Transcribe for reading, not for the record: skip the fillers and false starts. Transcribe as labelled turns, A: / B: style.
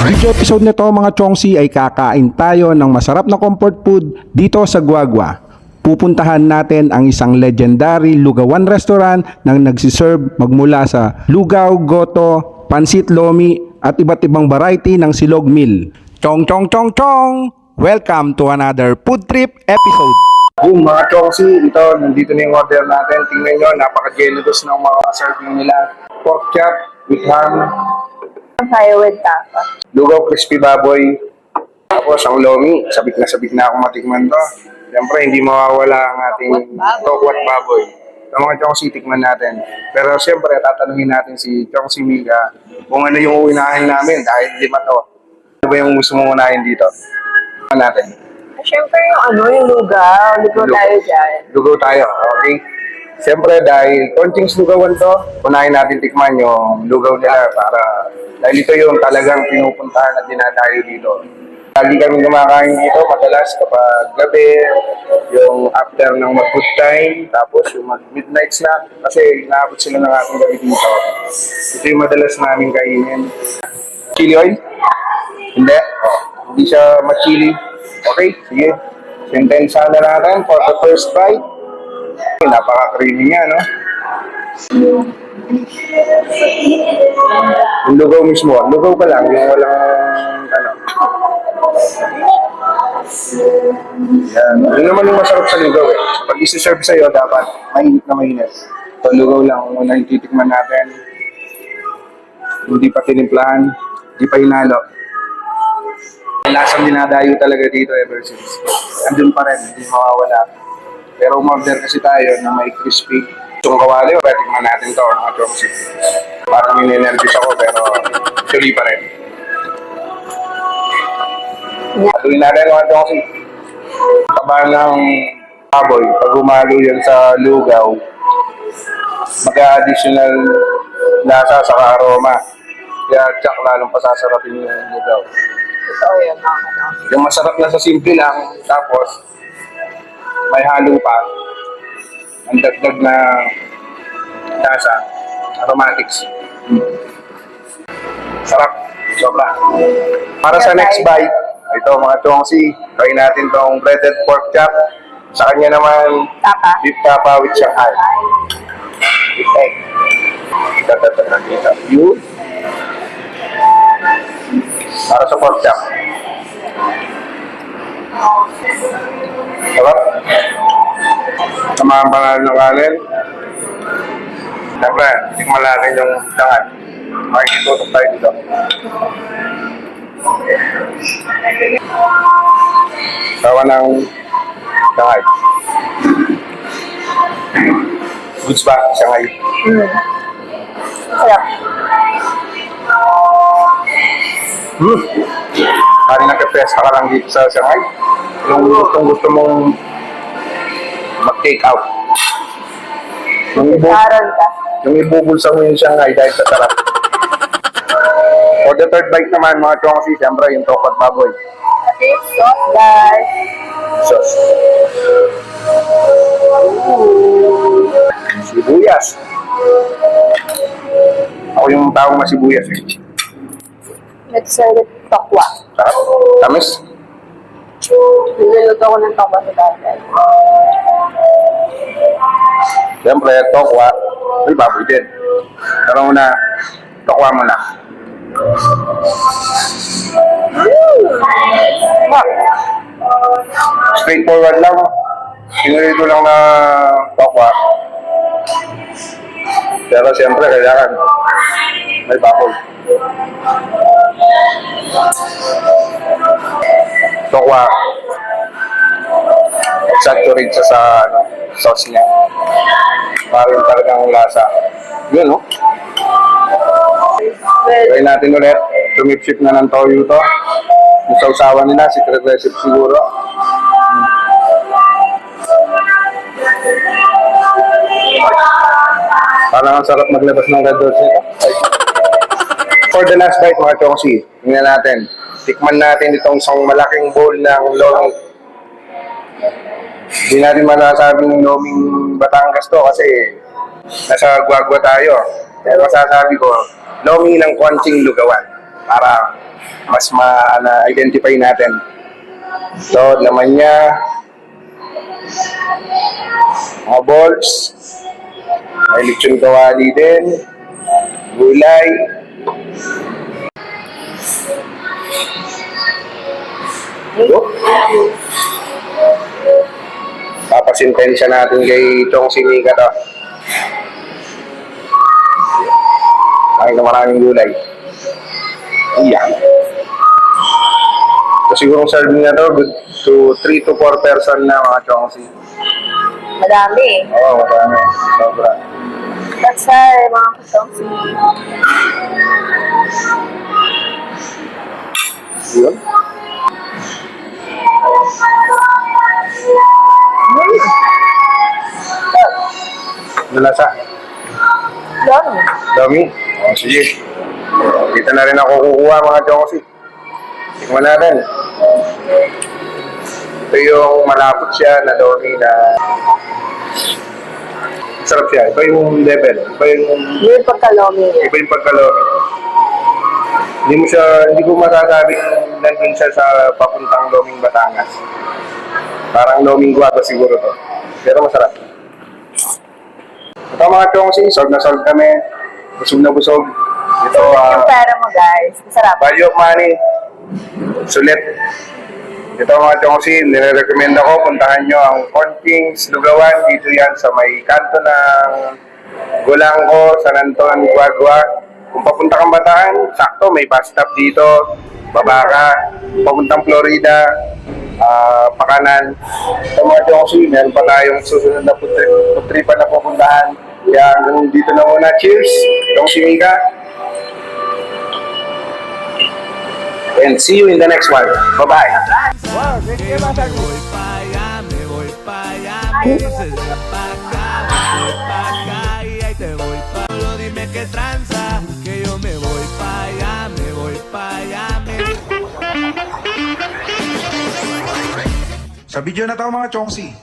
A: Video episode nito mga chongsi ay kakain tayo ng masarap na comfort food dito sa Guagua. Pupuntahan natin ang isang legendary lugawan restaurant na nagsiserve magmula sa lugaw, goto, pansit lomi at iba't ibang variety ng silog meal. Chong chong chong chong! Welcome to another food trip episode.
B: Boom mga chongsi, ito nandito na yung order natin. Tingnan nyo, napaka-generous ng mga serving nila. Pork chop with ham,
C: Tayo with tapa.
B: lugaw crispy baboy, tapos ang lomi. Sabik na ako matikman to. Siyempre, hindi mawawala ang ating tokwat baboy. Ito mga chongsi, tikman natin. Pero siyempre, tatanungin natin si Chongsi Mika kung ano yung unahin namin dahil 5 to. Ano ba yung gusto mong unahin dito? Ano natin?
C: Siyempre yung lugaw. Lugaw tayo dyan.
B: Lugaw tayo, okay? Siyempre, dahil konting lugawan to, unahin natin tikman yung lugaw nila dahil ito yung talagang pinupuntahan at dinadayo dito. Lagi kami kumakain dito, madalas kapag gabi, yung after ng mag-good time, tapos yung mag-midnight snack, kasi inaabot sila ng ating gabi dito. Ito yung madalas namin kainin. Chili oil? Hindi. Hindi siya ma-chili. Okay, sige. Sentensa na natin for the first bite. Napaka-creamy niya, no? Yung lugaw mismo, lugaw pa lang, yung walang, ano. Yan. Yun naman yung masarap sa lugaw, eh. Pag isi-serve sa'yo, dapat mainit na mainit. So, lugaw lang, una yung titikman natin. Hindi pa tinimplahan, hindi pa hinalo. Ang lasang dinadayo talaga dito ever since. Andun pa rin, hindi mawawala. Pero umorder kasi tayo na may crispy. Itong kawali, tikman natin to mga chongsi. Parang in-energize ako pero tuloy pa rin. Haluin natin mga chongsi. Taba ng baboy, pag umalo yan sa lugaw, mag-additional lasa sa aroma. Kaya tsak lalong pasasarapin yung lugaw.
C: Ito yun.
B: Yung masarap na sa simple lang, tapos may halo pa. Ang dagdag na lasa, aromatics. Sarap, sobra. Para sa next bite, ito mga chongsi, try natin tong breaded pork chop. Sa kanya naman,
C: Tapa.
B: beef tapa with Shanghai. With egg. Dito. Yun. Para sa pork chop. Sarap. Sa mga pangalan ng kanin. Siyempre, tikman natin yung Shanghai. Makikitutok tayo dito. Tawa ng Shanghai. Goods ba? Shanghai.
C: Sarap.
B: Kari nakapesa ka lang dito sa Shanghai. Yung gusto mong mag-take out.
C: Aral ka.
B: Yung ibubulsa mo yung Shanghai dahil sa sarap. For the third bite naman mga chongsi, siyempre yung tokat baboy.
C: Ate, sauce, guys.
B: Sauce. Sibuyas. Ako yung taong masibuyas eh.
C: Let's serve it tokwa.
B: Sarap. Tamis.
C: Niluluto ko ng tokwa sa tatay.
B: Siyempre, tokwa. Ay, baboy din. Pero una, tokwa mo na. Straightforward lang. Pinurito lang na tokwa. Pero siyempre, kailangan may baboy. Tokwa. Saturate siya sa sauce niya. Parang talagang lasa. Yun, no? Try natin ulit. Sumipsip na ng toyo to. Yung sausawan nila, secret recipe siguro. Parang ang sarap maglabas ng red doors nito. For the last bite mga chongsi, tingnan natin. Tikman natin itong isang malaking bowl ng lomi. Hindi natin masasabing loming Batangas to kasi nasa Guagua tayo. Pero masasabi ko, lomi ng konting lugawan para mas ma-identify natin. So, laman niya, mga balls, may lechon kawali din, gulay, papasintensya natin kay Chong Sinika to. Maraming gulay. Ayan. So, siguro serving na to, good to 3 to 4 person na mga Chongsi.
C: Madami.
B: Oo, marami. Sobra.
C: That's why, mga kasongsi.
B: Yun. Nalasa.
C: Dami.
B: Dami. O, sige. Dito na rin ako kukuha mga Chongsi. Tingnan natin. Ito yung malapot siya na domi na sarap siya. Iba yung level. Iba
C: Yung pagkalomi.
B: yung pagkalomi. Hindi ko masasabing nandun siya sa papuntang Loming Batangas. Parang Loming Guago siguro to. Pero masarap. Ito mga Chongsi, solve na solve kami. Busog na busog. Ito,
C: Yung pera mo, guys. Masarap.
B: value of money. Sulit. Ito mga Chongsi, nire-recommend ako, puntahan nyo ang Corn Kings, Lugawan. Dito yan sa may kanto ng Golangco, San Anton, Guagua. Kung papunta kang Bataan, sakto, may bus stop dito. Baba ka, papuntang Florida, pakanan. Ito mga Chongsi, meron pa tayong susunod na putripan na pupuntahan. Kaya hanggang dito na muna. Cheers! Chongsi Mika. And see you in the next one. Bye-bye.
D: Me voy pa' allá, me voy pa' allá, me dices ven pa' acá, voy pa' acá y ahí te voy pa'. Solo dime qué tranza, que yo me voy pa' allá, me voy pa' allá,
A: Sa video na to mga Chongsi.